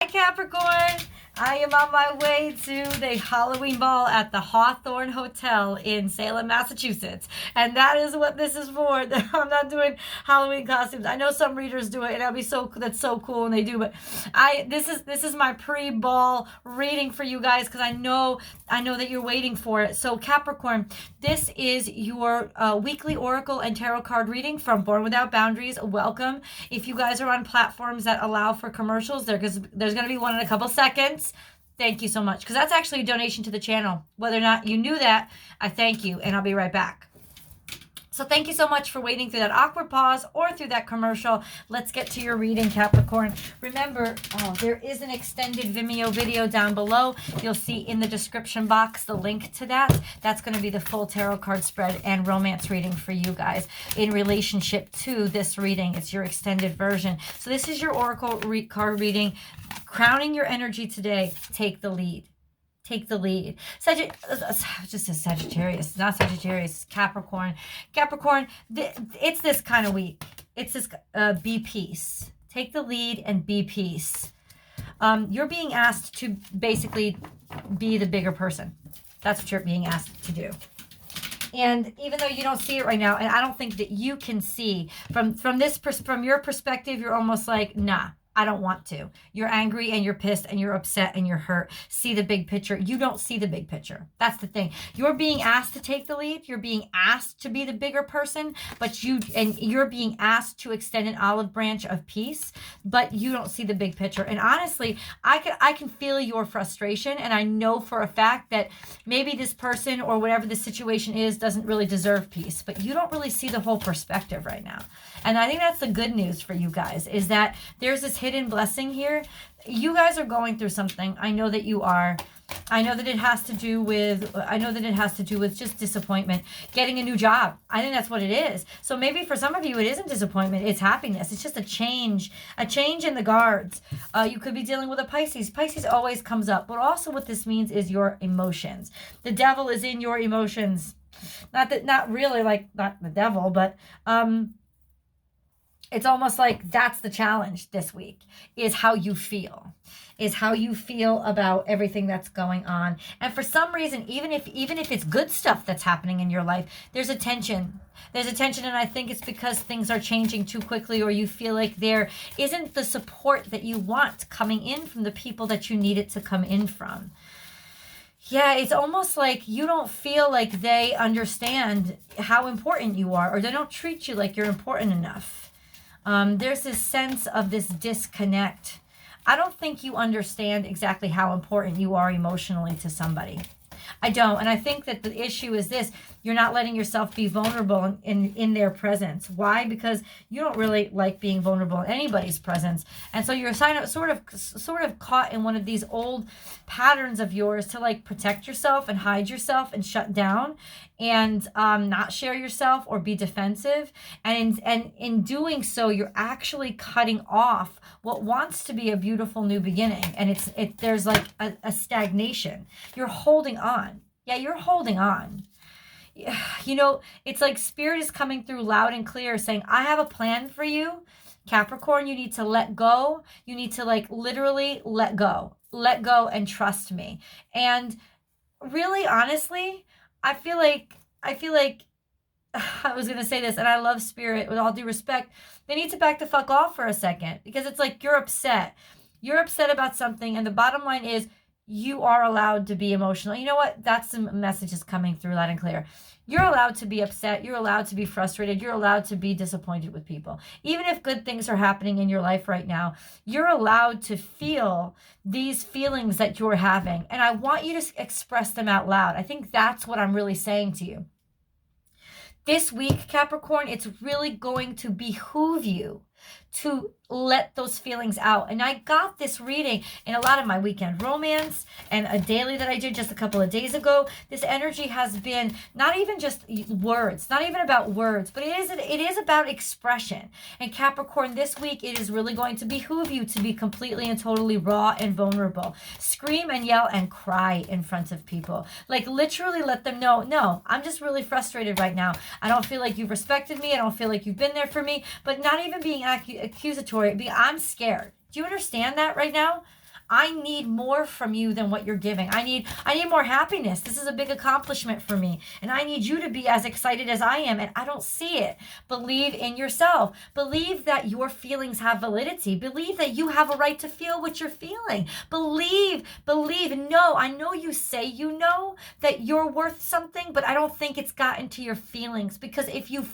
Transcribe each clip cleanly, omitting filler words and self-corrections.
Hi Capricorn! I am on my way to the Halloween ball at the Hawthorne Hotel in Salem, Massachusetts. And that is what this is for. I'm not doing Halloween costumes. I know some readers do it and that's so cool when they do, but this is my pre-ball reading for you guys because I know that you're waiting for it. So Capricorn, this is your weekly oracle and tarot card reading from Born Without Boundaries. Welcome. If you guys are on platforms that allow for commercials, there's going to be one in a couple seconds. Thank you so much, because that's actually a donation to the channel. Whether or not you knew that, I thank you, and I'll be right back. So thank you so much for waiting through that awkward pause or through that commercial. Let's get to your reading, Capricorn. Remember, there is an extended Vimeo video down below. You'll see in the description box the link to that. That's going to be the full tarot card spread and romance reading for you guys in relationship to this reading. It's your extended version. So this is your oracle card reading. Crowning your energy today, take the lead. Take the lead. Just a Sagittarius, not Sagittarius, Capricorn. Capricorn, it's this kind of week. It's this be peace. Take the lead and be peace. You're being asked to basically be the bigger person. That's what you're being asked to do. And even though you don't see it right now, and I don't think that you can see from your perspective, you're almost like, nah. I don't want to. You're angry and you're pissed and you're upset and you're hurt. See the big picture. You don't see the big picture. That's the thing. You're being asked to take the lead. You're being asked to be the bigger person, but you're being asked to extend an olive branch of peace, but you don't see the big picture. And honestly, I can feel your frustration, and I know for a fact that maybe this person or whatever the situation is doesn't really deserve peace, but you don't really see the whole perspective right now. And I think that's the good news for you guys, is that there's this hidden blessing here. You guys are going through something. I know that you are. I know that it has to do with just disappointment, getting a new job. I think that's what it is. So maybe for some of you, it isn't disappointment. It's happiness. It's just a change in the guards. You could be dealing with a Pisces. Pisces always comes up. But also what this means is your emotions. The devil is in your emotions. Not really like not the devil, but, it's almost like that's the challenge this week, is how you feel about everything that's going on. And for some reason, even if it's good stuff that's happening in your life, there's a tension. And I think it's because things are changing too quickly, or you feel like there isn't the support that you want coming in from the people that you need it to come in from. Yeah, it's almost like you don't feel like they understand how important you are, or they don't treat you like you're important enough. There's this sense of this disconnect. I don't think you understand exactly how important you are emotionally to somebody. I don't. And I think that the issue is this: you're not letting yourself be vulnerable in their presence. Why? Because you don't really like being vulnerable in anybody's presence. And so you're sort of caught in one of these old patterns of yours to like protect yourself and hide yourself and shut down and not share yourself or be defensive. And in doing so, you're actually cutting off what wants to be a beautiful new beginning. And there's like a stagnation. You're holding on. Yeah, you're holding on. You know, it's like Spirit is coming through loud and clear saying, I have a plan for you. Capricorn, you need to let go. You need to like literally let go and trust me. And really, honestly, I feel like I was going to say this, and I love Spirit with all due respect. They need to back the fuck off for a second, because it's like you're upset. You're upset about something, and the bottom line is you are allowed to be emotional. You know what? That's the messages coming through loud and clear. You're allowed to be upset. You're allowed to be frustrated. You're allowed to be disappointed with people. Even if good things are happening in your life right now, you're allowed to feel these feelings that you're having. And I want you to express them out loud. I think that's what I'm really saying to you. This week, Capricorn, it's really going to behoove you to let those feelings out. And I got this reading in a lot of my weekend romance and a daily that I did just a couple of days ago. This energy has been not even just words, not even about words, but it is about expression. And Capricorn, this week, it is really going to behoove you to be completely and totally raw and vulnerable. Scream and yell and cry in front of people. Like literally let them know, no, I'm just really frustrated right now. I don't feel like you've respected me. I don't feel like you've been there for me, but not even being accusatory. I'm scared. Do you understand that right now? I need more from you than what you're giving. I need more happiness. This is a big accomplishment for me. And I need you to be as excited as I am. And I don't see it. Believe in yourself. Believe that your feelings have validity. Believe that you have a right to feel what you're feeling. Believe, know. I know you say you know that you're worth something, but I don't think it's gotten to your feelings. Because if you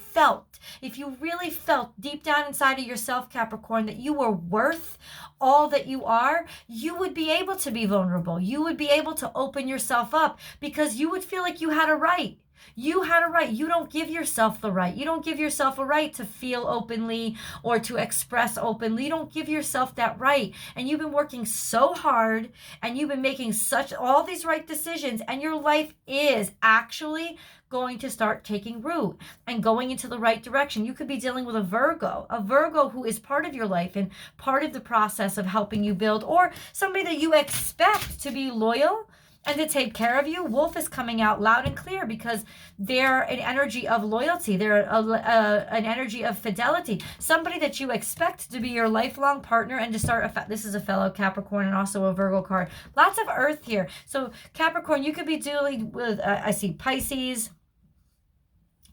really felt deep down inside of yourself, Capricorn, that you were worth all that you are, you would be able to be vulnerable. You would be able to open yourself up because you would feel like you had a right. You had a right. You don't give yourself the right. You don't give yourself a right to feel openly or to express openly. You don't give yourself that right. And you've been working so hard and you've been making all these right decisions, and your life is actually going to start taking root and going into the right direction. You could be dealing with a Virgo who is part of your life and part of the process of helping you build, or somebody that you expect to be loyal and to take care of you. Wolf is coming out loud and clear because they're an energy of loyalty. They're an energy of fidelity. Somebody that you expect to be your lifelong partner and to start this is a fellow Capricorn and also a Virgo card. Lots of earth here. So Capricorn, you could be dealing with, I see Pisces,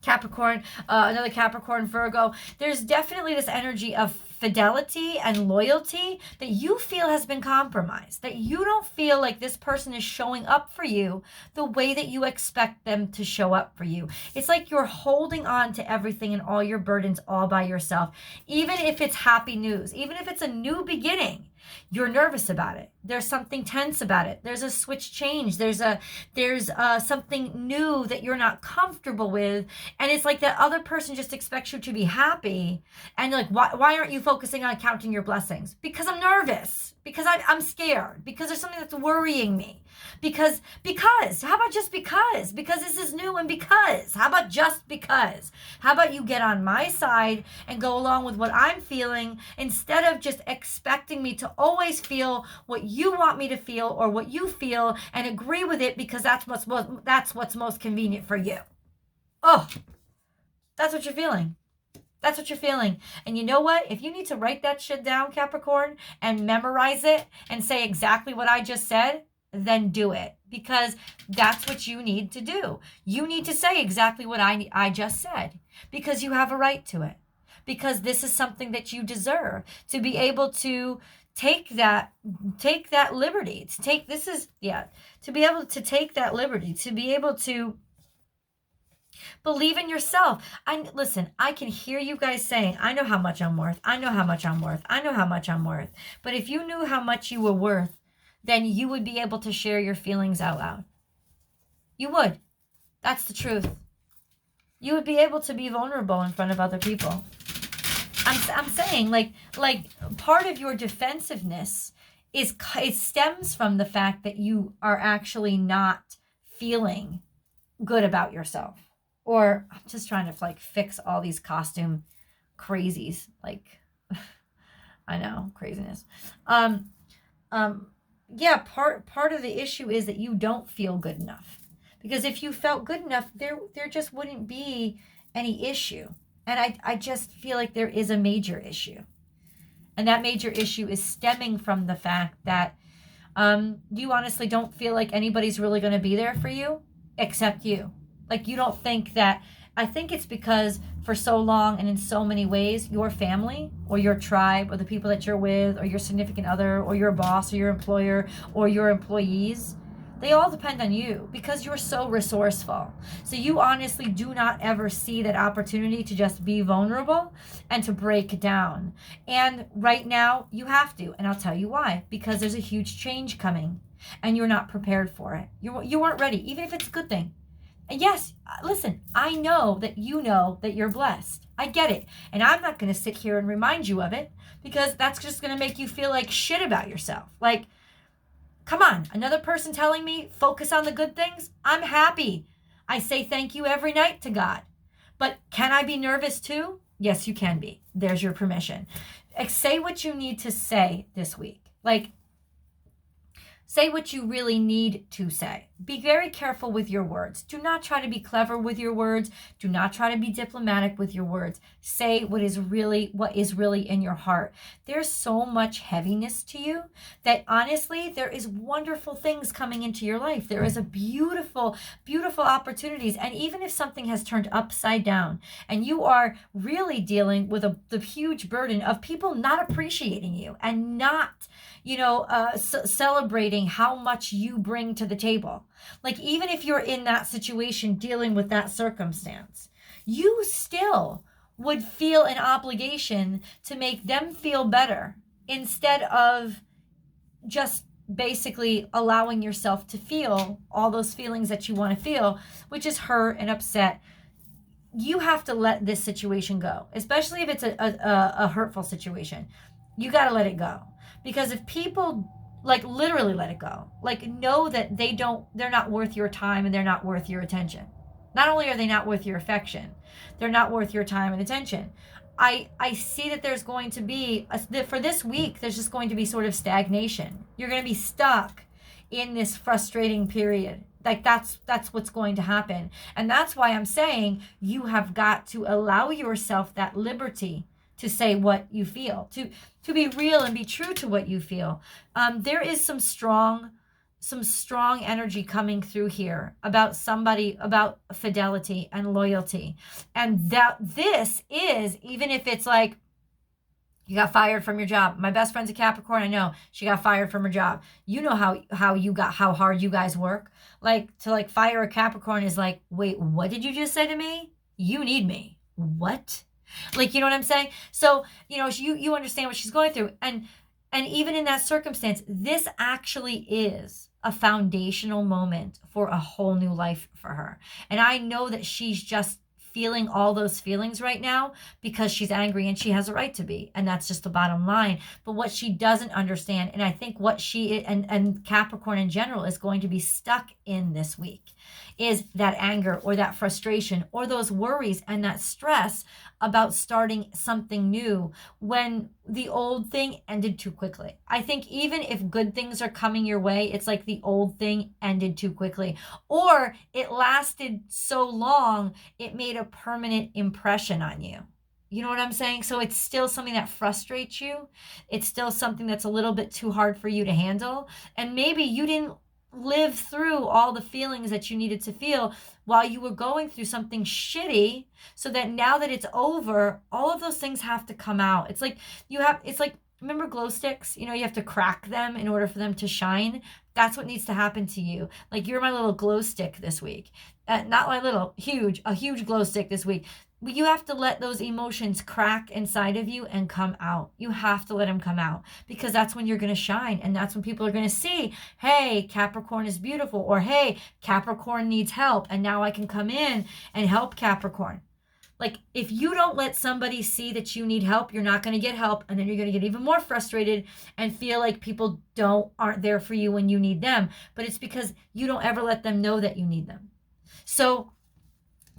Capricorn, another Capricorn, Virgo. There's definitely this energy of fidelity and loyalty that you feel has been compromised, that you don't feel like this person is showing up for you the way that you expect them to show up for you. It's like you're holding on to everything and all your burdens all by yourself. Even if it's happy news, even if it's a new beginning, you're nervous about it. There's something tense about it. There's a switch change. There's something new that you're not comfortable with. And it's like that other person just expects you to be happy. And like, why aren't you focusing on counting your blessings? Because I'm nervous. Because I'm scared. Because there's something that's worrying me. Because, how about just because? Because this is new and because. How about just because? How about you get on my side and go along with what I'm feeling instead of just expecting me to always feel what you want me to feel or what you feel and agree with it because that's what's most convenient for you. Oh, that's what you're feeling. That's what you're feeling. And you know what? If you need to write that shit down, Capricorn, and memorize it and say exactly what I just said, then do it. Because that's what you need to do. You need to say exactly what I just said. Because you have a right to it. Because this is something that you deserve. To be able to take that liberty. To be able to take that liberty. To be able to believe in yourself. Listen, I can hear you guys saying, I know how much I'm worth. I know how much I'm worth. I know how much I'm worth. But if you knew how much you were worth, then you would be able to share your feelings out loud. You would. That's the truth. You would be able to be vulnerable in front of other people. I'm saying, like part of your defensiveness it stems from the fact that you are actually not feeling good about yourself. Or I'm just trying to like fix all these costume crazies. Like, I know, craziness. Yeah, part of the issue is that you don't feel good enough. Because if you felt good enough, there just wouldn't be any issue. And I just feel like there is a major issue. And that major issue is stemming from the fact that you honestly don't feel like anybody's really going to be there for you except you. Like you don't think that, I think it's because for so long and in so many ways, your family or your tribe or the people that you're with or your significant other or your boss or your employer or your employees, they all depend on you because you're so resourceful. So you honestly do not ever see that opportunity to just be vulnerable and to break down. And right now you have to, and I'll tell you why. Because there's a huge change coming and you're not prepared for it. You weren't ready, even if it's a good thing. And yes, listen, I know that you know that you're blessed. I get it. And I'm not going to sit here and remind you of it because that's just going to make you feel like shit about yourself. Like, come on, another person telling me focus on the good things? I'm happy. I say thank you every night to God. But can I be nervous too? Yes, you can be. There's your permission. Say what you need to say this week. Like, say what you really need to say. be very careful with your words. Do not try to be clever with your words. Do not try to be diplomatic with your words. Say what is really in your heart. There's so much heaviness to you that honestly, there is wonderful things coming into your life. There is a beautiful, beautiful opportunities. And even if something has turned upside down and you are really dealing with the huge burden of people not appreciating you and not celebrating how much you bring to the table. Like, even if you're in that situation dealing with that circumstance, you still would feel an obligation to make them feel better instead of just basically allowing yourself to feel all those feelings that you want to feel, which is hurt and upset. You have to let this situation go, especially if it's a hurtful situation. You got to let it go. Because if people literally let it go, know that they're not worth your time and they're not worth your attention. Not only are they not worth your affection, they're not worth your time and attention. I see that there's going to be, for this week, there's just going to be sort of stagnation. You're going to be stuck in this frustrating period. That's what's going to happen. And that's why I'm saying you have got to allow yourself that liberty to say what you feel, to be real and be true to what you feel. There is some strong energy coming through here about fidelity and loyalty. And that this is, even if it's like, you got fired from your job. My best friend's a Capricorn. I know she got fired from her job. You know how hard you guys work. To fire a Capricorn is like, wait, what did you just say to me? You need me. What? You know what I'm saying? So, you understand what she's going through. And even in that circumstance, this actually is a foundational moment for a whole new life for her. And I know that she's just feeling all those feelings right now because she's angry, and she has a right to be. And that's just the bottom line. But what she doesn't understand, and I think what she and Capricorn in general is going to be stuck in this week, is that anger or that frustration or those worries and that stress about starting something new when the old thing ended too quickly. I think even if good things are coming your way, it's like the old thing ended too quickly, or it lasted so long, it made a permanent impression on you. You know what I'm saying? So it's still something that frustrates you. It's still something that's a little bit too hard for you to handle. And maybe you didn't live through all the feelings that you needed to feel while you were going through something shitty, so that now that it's over, all of those things have to come out. It's like remember glow sticks? You have to crack them in order for them to shine. That's what needs to happen to you. You're my little glow stick this week. Not my little, a huge glow stick this week. You have to let those emotions crack inside of you and come out. You have to let them come out, because that's when you're going to shine. And that's when people are going to see, hey, Capricorn is beautiful, or hey, Capricorn needs help. And now I can come in and help Capricorn. If you don't let somebody see that you need help, you're not going to get help. And then you're going to get even more frustrated and feel like people aren't there for you when you need them. But it's because you don't ever let them know that you need them. So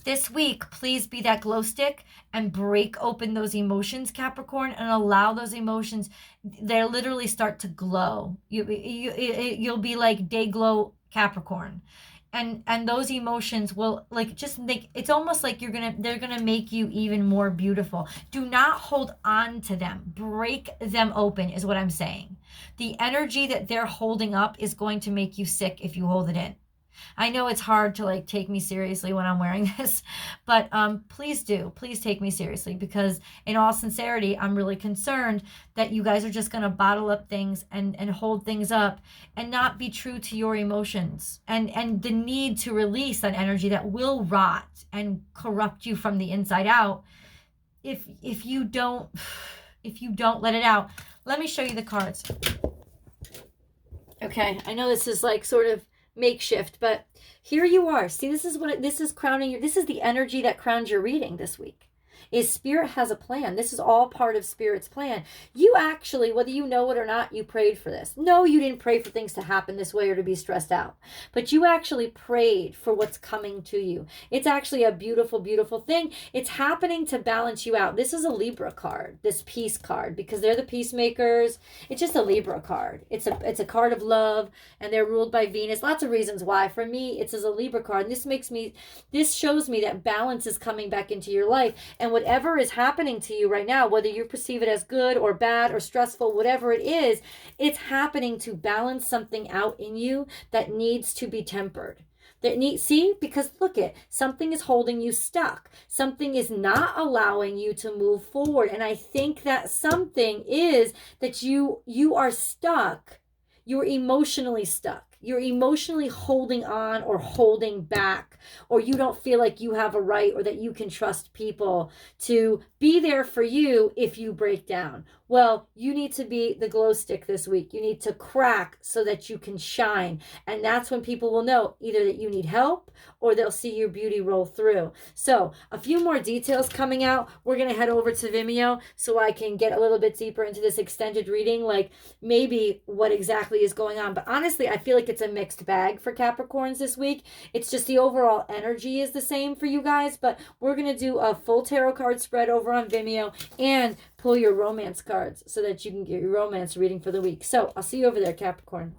this week, please be that glow stick and break open those emotions, Capricorn, and allow those emotions, they literally start to glow. You'll be like day glow Capricorn. And those emotions will it's almost like they're gonna make you even more beautiful. Do not hold on to them. Break them open is what I'm saying. The energy that they're holding up is going to make you sick if you hold it in. I know it's hard to take me seriously when I'm wearing this, but please take me seriously, because in all sincerity, I'm really concerned that you guys are just going to bottle up things and hold things up and not be true to your emotions and the need to release that energy that will rot and corrupt you from the inside out if you don't let it out. Let me show you the cards. Okay, I know this is sort of makeshift, but here you are. See, this is crowning you. This is the energy that crowns your reading this week. is Spirit has a plan. This is all part of Spirit's plan. You actually, whether you know it or not, you prayed for this. No, you didn't pray for things to happen this way or to be stressed out, but you actually prayed for what's coming to you. It's actually a beautiful, beautiful thing. It's happening to balance you out. This is a Libra card, this peace card, because they're the peacemakers. It's just a Libra card. It's a card of love, and they're ruled by Venus. Lots of reasons why. For me, it's as a Libra card. And this shows me that balance is coming back into your life. And whatever is happening to you right now, whether you perceive it as good or bad or stressful, whatever it is, it's happening to balance something out in you that needs to be tempered. See, because look it, something is holding you stuck. Something is not allowing you to move forward. And I think that something is that you are stuck. You're emotionally stuck. You're emotionally holding on or holding back, or you don't feel like you have a right or that you can trust people to be there for you if you break down. Well, you need to be the glow stick this week. You need to crack so that you can shine. And that's when people will know either that you need help or they'll see your beauty roll through. So a few more details coming out. We're going to head over to Vimeo so I can get a little bit deeper into this extended reading, like maybe what exactly is going on. But honestly, I feel like it's a mixed bag for Capricorns this week. It's just the overall energy is the same for you guys, but we're going to do a full tarot card spread over on Vimeo and pull your romance cards so that you can get your romance reading for the week. So I'll see you over there, Capricorn.